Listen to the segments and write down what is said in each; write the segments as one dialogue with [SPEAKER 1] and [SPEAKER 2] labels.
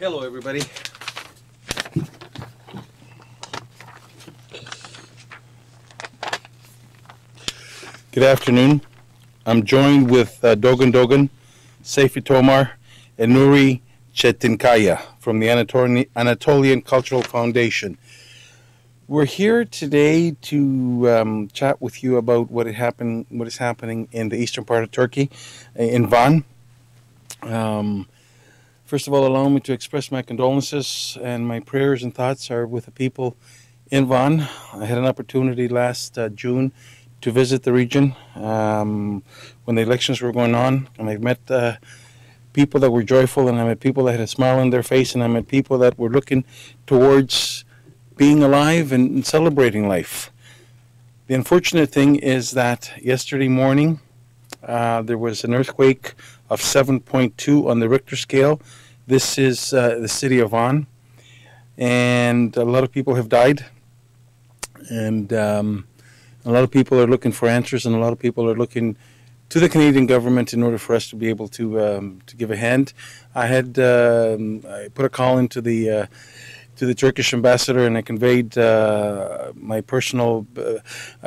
[SPEAKER 1] Hello, everybody. Good afternoon. I'm joined with Dogan, Seyfi Tomar, and Nuri Chetinkaya from the Anatolian Cultural Foundation. We're here today to chat with you about what is happening in the eastern part of Turkey, in Van. First of all, allow me to express my condolences, and my prayers and thoughts are with the people in Van. I had an opportunity last June to visit the region when the elections were going on, and I met people that were joyful, and I met people that had a smile on their face, and I met people that were looking towards being alive and celebrating life. The unfortunate thing is that yesterday morning there was an earthquake of 7.2 on the Richter scale. This is the city of Van, and a lot of people have died, and a lot of people are looking for answers, and a lot of people are looking to the Canadian government in order for us to be able to give a hand. I had I put a call into the Turkish ambassador, and I conveyed my personal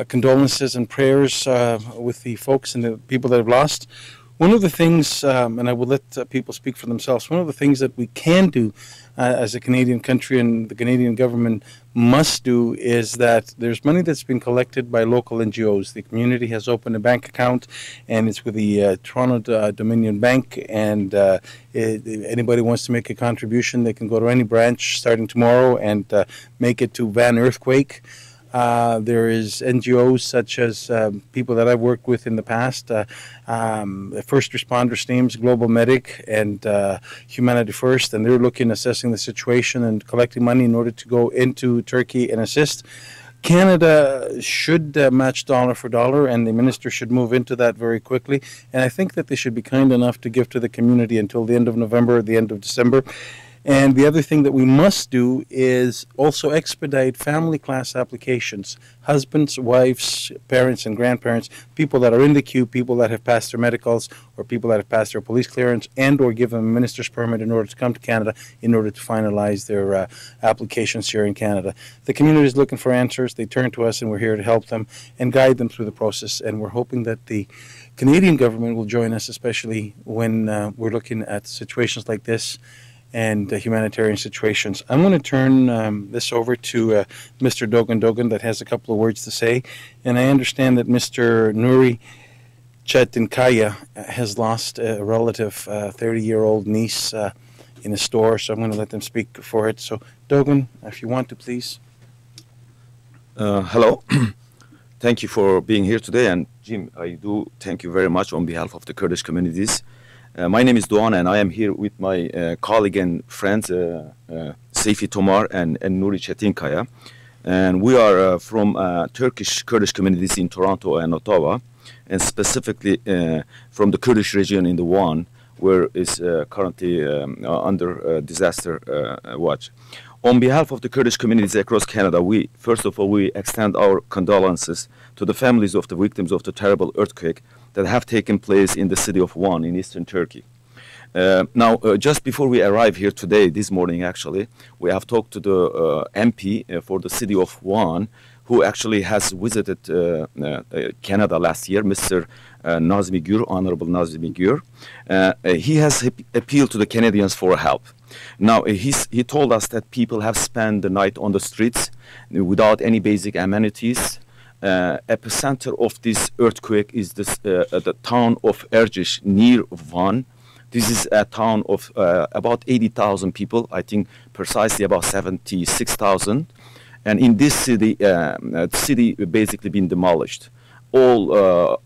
[SPEAKER 1] condolences and prayers with the folks and the people that have lost. One of the things, and I will let people speak for themselves, one of the things that we can do as a Canadian country and the Canadian government must do is that there's money that's been collected by local NGOs. The community has opened a bank account, and it's with the Toronto Dominion Bank, and if anybody wants to make a contribution, they can go to any branch starting tomorrow and make it to Van Earthquake. There is NGOs such as people that I've worked with in the past, first responders teams, Global Medic, and Humanity First, and they're looking, assessing the situation and collecting money in order to go into Turkey and assist. Canada should match dollar for dollar, and the minister should move into that very quickly. And I think that they should be kind enough to give to the community until the end of November or the end of December. And the other thing that we must do is also expedite family class applications. Husbands, wives, parents, and grandparents, people that are in the queue, people that have passed their medicals, or people that have passed their police clearance, and or give them a minister's permit in order to come to Canada in order to finalize their applications here in Canada. The community is looking for answers. They turn to us, and we're here to help them and guide them through the process. And we're hoping that the Canadian government will join us, especially when we're looking at situations like this and humanitarian situations. I'm going to turn this over to Mr. Dogan that has a couple of words to say. And I understand that Mr. Nuri Chetinkaya has lost a relative, 30-year-old niece in a store, so I'm going to let them speak for it. So, Dogan, if you want to, please.
[SPEAKER 2] Hello. Thank you for being here today. And Jim, I do thank you very much on behalf of the Kurdish communities. My name is Doğan, and I am here with my colleague and friends, Seyfi Tomar and Nuri Chetinkaya. And we are from Turkish Kurdish communities in Toronto and Ottawa, and specifically from the Kurdish region in the Van, where is currently under disaster watch. On behalf of the Kurdish communities across Canada, first of all, we extend our condolences to the families of the victims of the terrible earthquake that have taken place in the city of Van in eastern Turkey. Now, just before we arrive here today, this morning actually, we have talked to the MP for the city of Van, who actually has visited Canada last year, Mr. Nazmi Gür, Honorable Nazmi Gür. He has appealed to the Canadians for help. Now, he told us that people have spent the night on the streets without any basic amenities. Epicenter of this earthquake is the town of Erciş near Van. This is a town of about 80,000 people, I think precisely about 76,000. And in this city, the city basically been demolished. All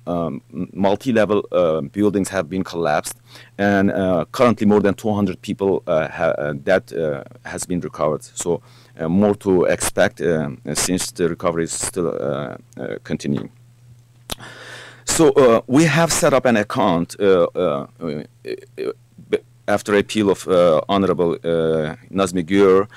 [SPEAKER 2] multi-level buildings have been collapsed, and currently more than 200 people that has been recovered. So more to expect since the recovery is still continuing. So we have set up an account after appeal of Honorable Nazmi Gür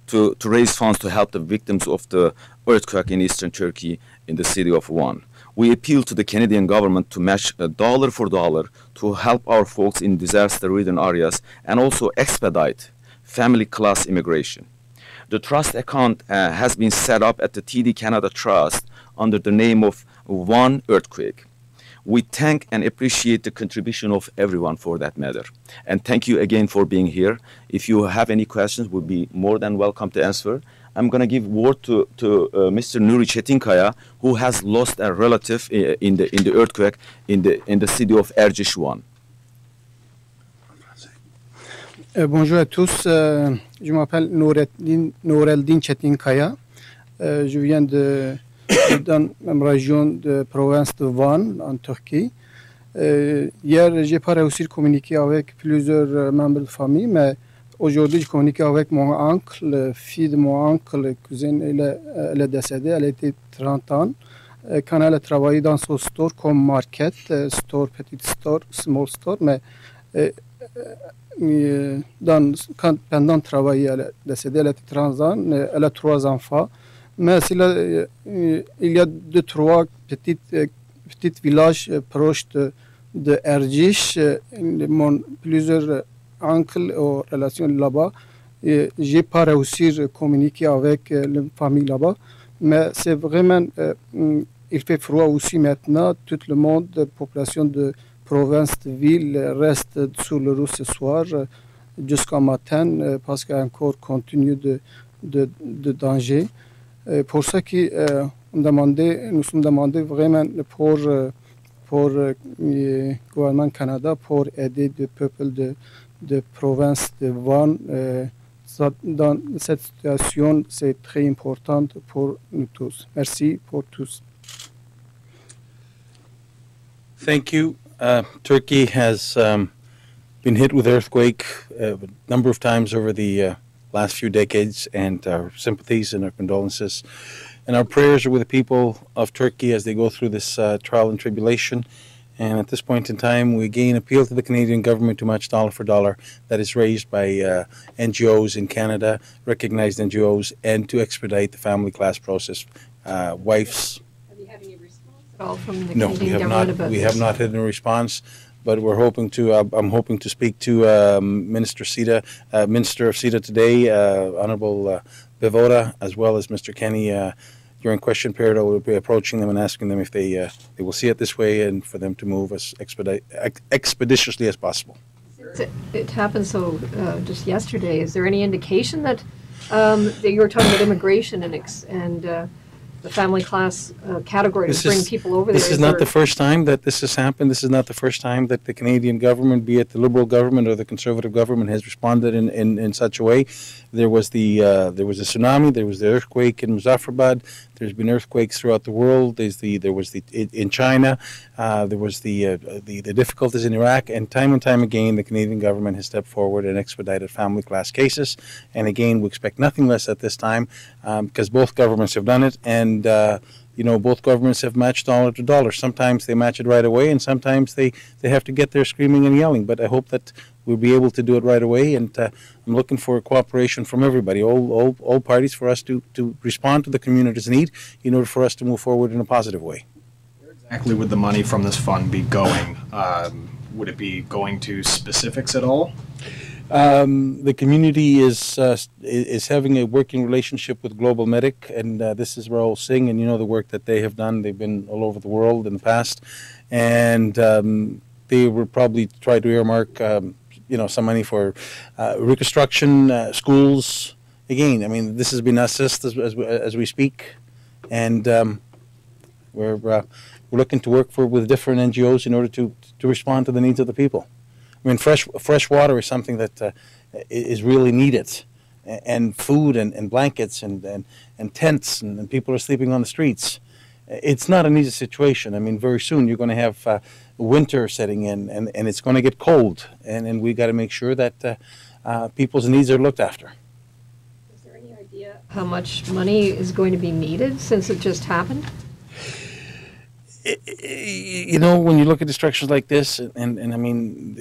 [SPEAKER 2] to raise funds to help the victims of the earthquake in eastern Turkey in the city of Van. We appeal to the Canadian government to match dollar for dollar to help our folks in disaster-ridden areas and also expedite family class immigration. The trust account has been set up at the TD Canada Trust under the name of One Earthquake. We thank and appreciate the contribution of everyone for that matter. And thank you again for being here. If you have any questions, we'll be more than welcome to answer. I'm going to give word to Mr. Nuri Çetinkaya, who has lost a relative in the earthquake in the city of Ercişvan.
[SPEAKER 3] Bonjour à tous, je m'appelle Noureldin Çetinkaya. Je viens dans la région de province de Van, en Turquie. Hier, je n'ai pas réussi à communiquer avec plusieurs membres de famille, mais aujourd'hui, je communique avec mon oncle, la fille de mon oncle, la cousine, elle est décédée, elle était 30 ans. Quand elle a travaillé dans son store comme market, store, petit store, small store, mais pendant travailler, elle est décédée, elle était 30 ans, elle a 3 enfants. Mais il y a 2-3 petits villages proches de Erciş. Plusieurs oncles ont relation là-bas. Je n'ai pas réussi à communiquer avec la famille là-bas. Mais c'est vraiment, il fait froid aussi maintenant. Tout le monde, la population de province, de ville, reste sur le roof ce soir jusqu'au matin parce qu'il y a encore continue de danger. Pour ça nous sommes demandés vraiment pour le gouvernement Canada pour aider le peuple de province de Van. Dans cette situation, c'est très important pour nous tous. Merci pour tous.
[SPEAKER 1] Thank you. Turkey has been hit with earthquake a number of times over the last few decades, and our sympathies and our condolences and our prayers are with the people of Turkey as they go through this trial and tribulation. And at this point in time, we again appeal to the Canadian government to match dollar for dollar that is raised by NGOs in Canada, recognized NGOs, and to expedite the family class process. Wives.
[SPEAKER 4] Have you had any response at all from the
[SPEAKER 1] No,
[SPEAKER 4] Canadian government about
[SPEAKER 1] we
[SPEAKER 4] this?
[SPEAKER 1] have not had a response, but we're hoping to. I'm hoping to speak to Minister of CETA today, Honourable Bivoda, as well as Mr. Kenny. During question period, I will be approaching them and asking them if they will see it this way and for them to move as expeditiously as possible.
[SPEAKER 4] It happened so just yesterday. Is there any indication that that you were talking about immigration and the family class category to bring people over there?
[SPEAKER 1] This is not the first time that this has happened. This is not the first time that the Canadian government, be it the Liberal government or the Conservative government, has responded in such a way. There was the tsunami. There was the earthquake in Muzaffarabad. There's been earthquakes throughout the world. There was in China. There was the difficulties in Iraq, and time again, the Canadian government has stepped forward and expedited family class cases. And again, we expect nothing less at this time because both governments have done it, and both governments have matched dollar to dollar. Sometimes they match it right away, and sometimes they have to get there screaming and yelling. But I hope that we'll be able to do it right away, and I'm looking for cooperation from everybody, all parties, for us to respond to the community's need in order for us to move forward in a positive way.
[SPEAKER 5] Where exactly would the money from this fund be going? Would it be going to specifics at all?
[SPEAKER 1] The community is having a working relationship with Global Medic, and this is Rahul Singh, and the work that they have done. They've been all over the world in the past, and they will probably try to earmark some money for reconstruction, schools. Again, I mean, this has been assessed as we speak, and we're looking to work with different NGOs in order to respond to the needs of the people. I mean, fresh water is something that is really needed, and food and blankets and tents, and people are sleeping on the streets. It's not an easy situation. I mean, very soon you're going to have winter setting in, and it's going to get cold, and we got to make sure that people's needs are looked after.
[SPEAKER 4] Is there any idea how much money is going to be needed since it just happened?
[SPEAKER 1] When you look at destructions like this, and I mean,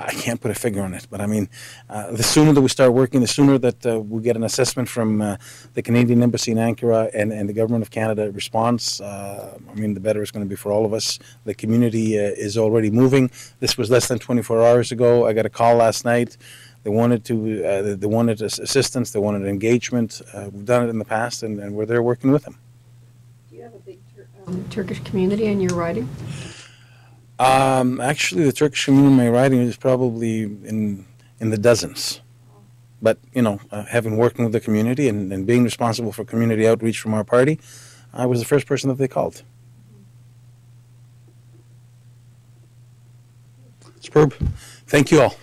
[SPEAKER 1] I can't put a figure on it, but I mean, the sooner that we start working, the sooner that we get an assessment from the Canadian Embassy in Ankara and the Government of Canada response, I mean, the better it's going to be for all of us. The community is already moving. This was less than 24 hours ago. I got a call last night. They wanted assistance. They wanted engagement. We've done it in the past, and we're there working with them.
[SPEAKER 4] Do you have a big Turkish community in your riding?
[SPEAKER 1] Actually, the Turkish community in my riding is probably in the dozens. But, you know, having working with the community and being responsible for community outreach from our party, I was the first person that they called. Superb. Thank you all.